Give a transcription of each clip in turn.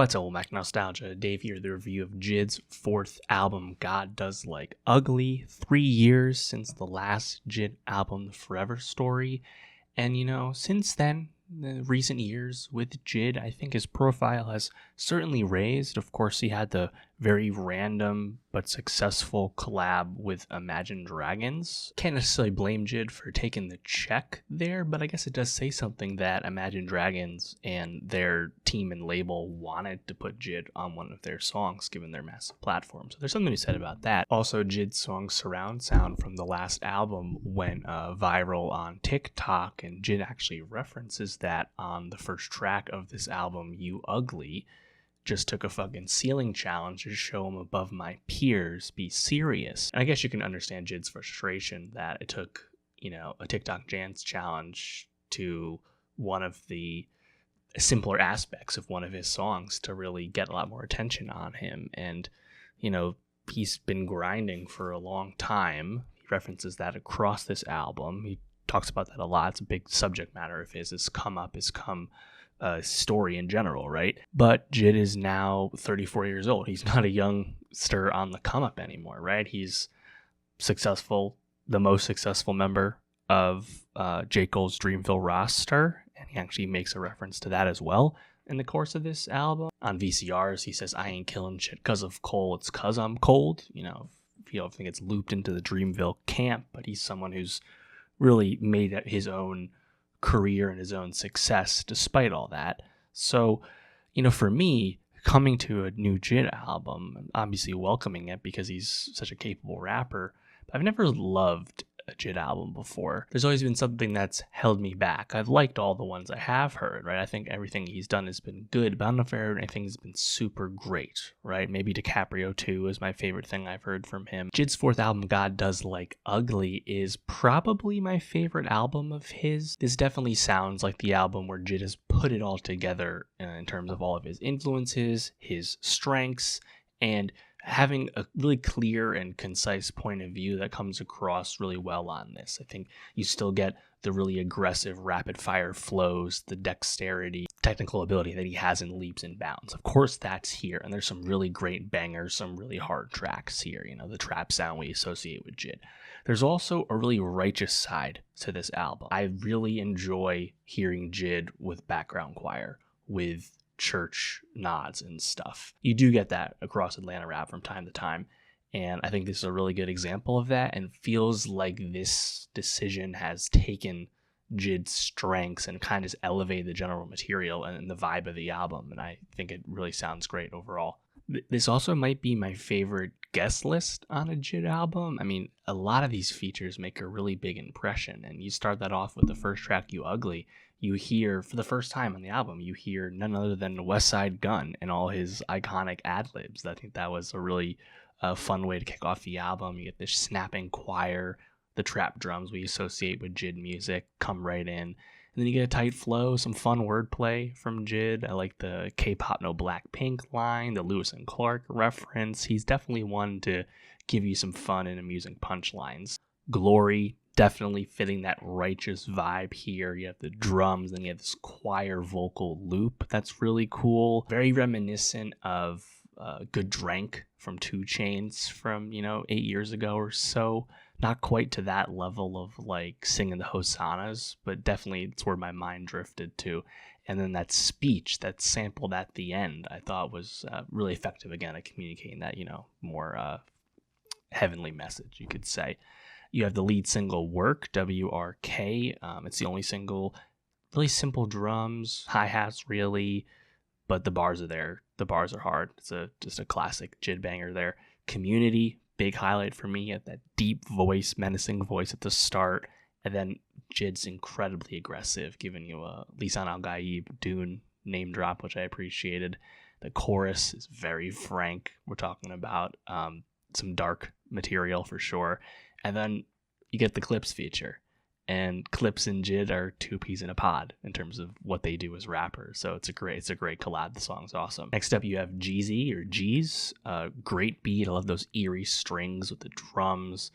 What's up, Mac Nostalgia? Dave here, the review of JID's fourth album, God Does Like Ugly. 3 years since the last JID album, The Forever Story. And, since then, the recent years with JID, I think his profile has certainly raised. Of course, he had the very random but successful collab with Imagine Dragons. Can't necessarily blame JID for taking the check there, but I guess it does say something that Imagine Dragons and their team and label wanted to put JID on one of their songs, given their massive platform. So there's something to be said about that. Also, JID's song Surround Sound from the last album went viral on TikTok, and JID actually references that on the first track of this album, You Ugly. Just took a fucking ceiling challenge to show him above my peers, be serious. And I guess you can understand JID's frustration that it took, a TikTok dance challenge to one of the simpler aspects of one of his songs to really get a lot more attention on him. And, he's been grinding for a long time. He references that across this album. He talks about that a lot. It's a big subject matter of his come story in general, right? But JID is now 34 years old. He's not a youngster on the come up anymore, right? He's successful, the most successful member of J. Cole's Dreamville roster, and he actually makes a reference to that as well in the course of this album. On VCRs, he says, "I ain't killing shit cause of Cole, it's cause I'm cold." If you don't think it's looped into the Dreamville camp, but he's someone who's really made his own career and his own success despite all that. So, for me, coming to a new JID album, I'm obviously welcoming it because he's such a capable rapper, but I've never loved a JID album before. There's always been something that's held me back. I've liked all the ones I have heard, right? I think everything he's done has been good, but I don't know if anything has been super great, right? Maybe DiCaprio 2 is my favorite thing I've heard from him. JID's fourth album, God Does Like Ugly, is probably my favorite album of his. This definitely sounds like the album where JID has put it all together in terms of all of his influences, his strengths, and having a really clear and concise point of view that comes across really well on this. I think you still get the really aggressive rapid fire flows, the dexterity, technical ability that he has in leaps and bounds. Of course, that's here, and there's some really great bangers, some really hard tracks here, the trap sound we associate with JID. There's also a really righteous side to this album. I really enjoy hearing JID with background choir, with church nods and stuff. You do get that across Atlanta rap from time to time, and I think this is a really good example of that, and feels like this decision has taken JID's strengths and kind of elevated the general material and the vibe of the album, and I think it really sounds great overall. This also might be my favorite guest list on a JID album. I mean, a lot of these features make a really big impression, and you start that off with the first track, You Ugly. You hear, for the first time on the album, you hear none other than Westside Gunn and all his iconic ad-libs. I think that was a really fun way to kick off the album. You get this snapping choir, the trap drums we associate with JID music come right in. And then you get a tight flow, some fun wordplay from JID. I like the K-pop no Blackpink line, the Lewis and Clark reference. He's definitely one to give you some fun and amusing punchlines. Glory, definitely fitting that righteous vibe here. You have the drums, then you have this choir vocal loop that's really cool. Very reminiscent of Good Drank from 2 Chainz from, 8 years ago or so. Not quite to that level of like singing the hosannas, but definitely it's where my mind drifted to. And then that speech that's sampled at the end, I thought was really effective again at communicating that, more heavenly message, you could say. You have the lead single, Work, W-R-K. It's the only single. Really simple drums, hi-hats really, but the bars are there. The bars are hard. It's just a classic JID banger there. Community, big highlight for me. At that deep voice, menacing voice at the start. And then JID's incredibly aggressive, giving you a Lisan Al-Gaib, Dune name drop, which I appreciated. The chorus is very frank. We're talking about some dark material for sure. And then you get the Clips feature. And Clips and JID are 2 peas in a pod in terms of what they do as rappers. So it's a great collab. The song's awesome. Next up, you have Jeezy or G's. Great beat. I love those eerie strings with the drums.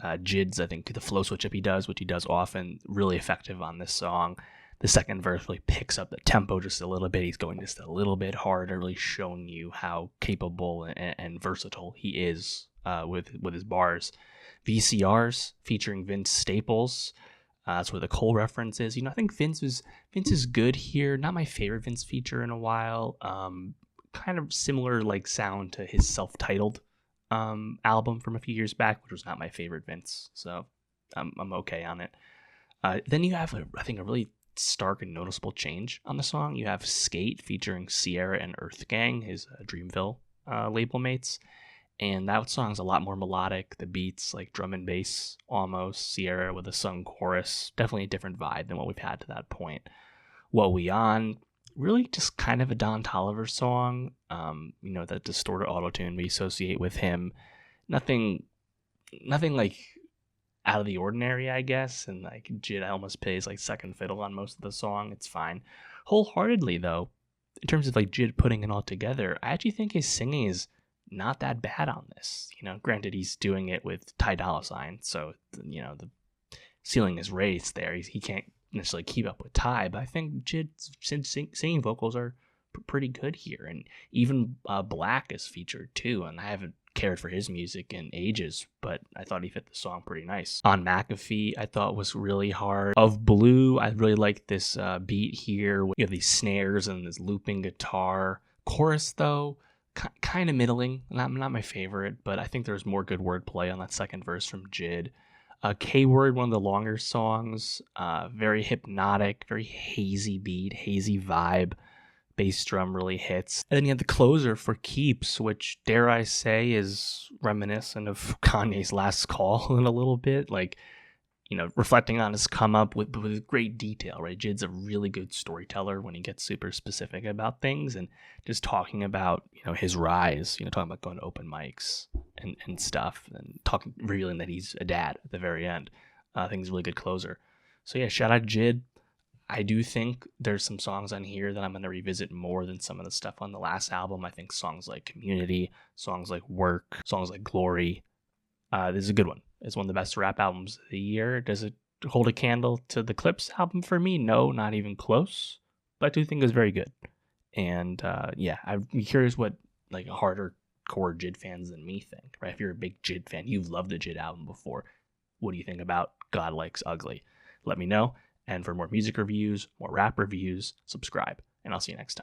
JID's, I think, the flow switch up he does, which he does often, really effective on this song. the second verse really picks up the tempo just a little bit. He's going just a little bit harder, really showing you how capable and versatile he is with his bars. VCRs featuring Vince Staples. That's where the Cole reference is. I think Vince is good here. Not my favorite Vince feature in a while. Kind of similar like sound to his self-titled album from a few years back, which was not my favorite Vince. So I'm okay on it. Then you have, I think, a really stark and noticeable change on the song. You have Skate featuring Sierra and Earth Gang, his Dreamville label mates. And that song's a lot more melodic. The beats like drum and bass almost. Sierra with a sung chorus. Definitely a different vibe than what we've had to that point. What We On, really just kind of a Don Toliver song. That distorted autotune we associate with him. Nothing like out of the ordinary, I guess. And like JID almost plays like second fiddle on most of the song. It's fine. Wholeheartedly though, in terms of like JID putting it all together, I actually think his singing is not that bad on this. Granted, he's doing it with Ty Dolla $ign, so the ceiling is raised there. He can't necessarily keep up with Ty, but I think JID's singing vocals are pretty good here, and even Black is featured too. And I haven't cared for his music in ages, but I thought he fit the song pretty nice. On McAfee, I thought was really hard. Of Blue, I really like this beat here. You have these snares and this looping guitar. Chorus though, kind of middling. Not my favorite, but I think there's more good wordplay on that second verse from JID. K-Word, one of the longer songs, very hypnotic, very hazy beat, hazy vibe. Bass drum really hits. And then you have the closer for Keeps, which, dare I say, is reminiscent of Kanye's Last Call in a little bit. Like, reflecting on his come up with great detail, right? JID's a really good storyteller when he gets super specific about things, and just talking about, his rise, talking about going to open mics and stuff, and revealing that he's a dad at the very end. I think he's a really good closer. So yeah, shout out JID. I do think there's some songs on here that I'm going to revisit more than some of the stuff on the last album. I think songs like Community, songs like Work, songs like Glory. This is a good one. It's one of the best rap albums of the year. Does it hold a candle to the Clips album for me? No, not even close. But I do think it's very good. And I'm curious what like harder core JID fans than me think. Right? If you're a big JID fan, you've loved the JID album before. What do you think about God Likes Ugly? Let me know. And for more music reviews, more rap reviews, subscribe. And I'll see you next time.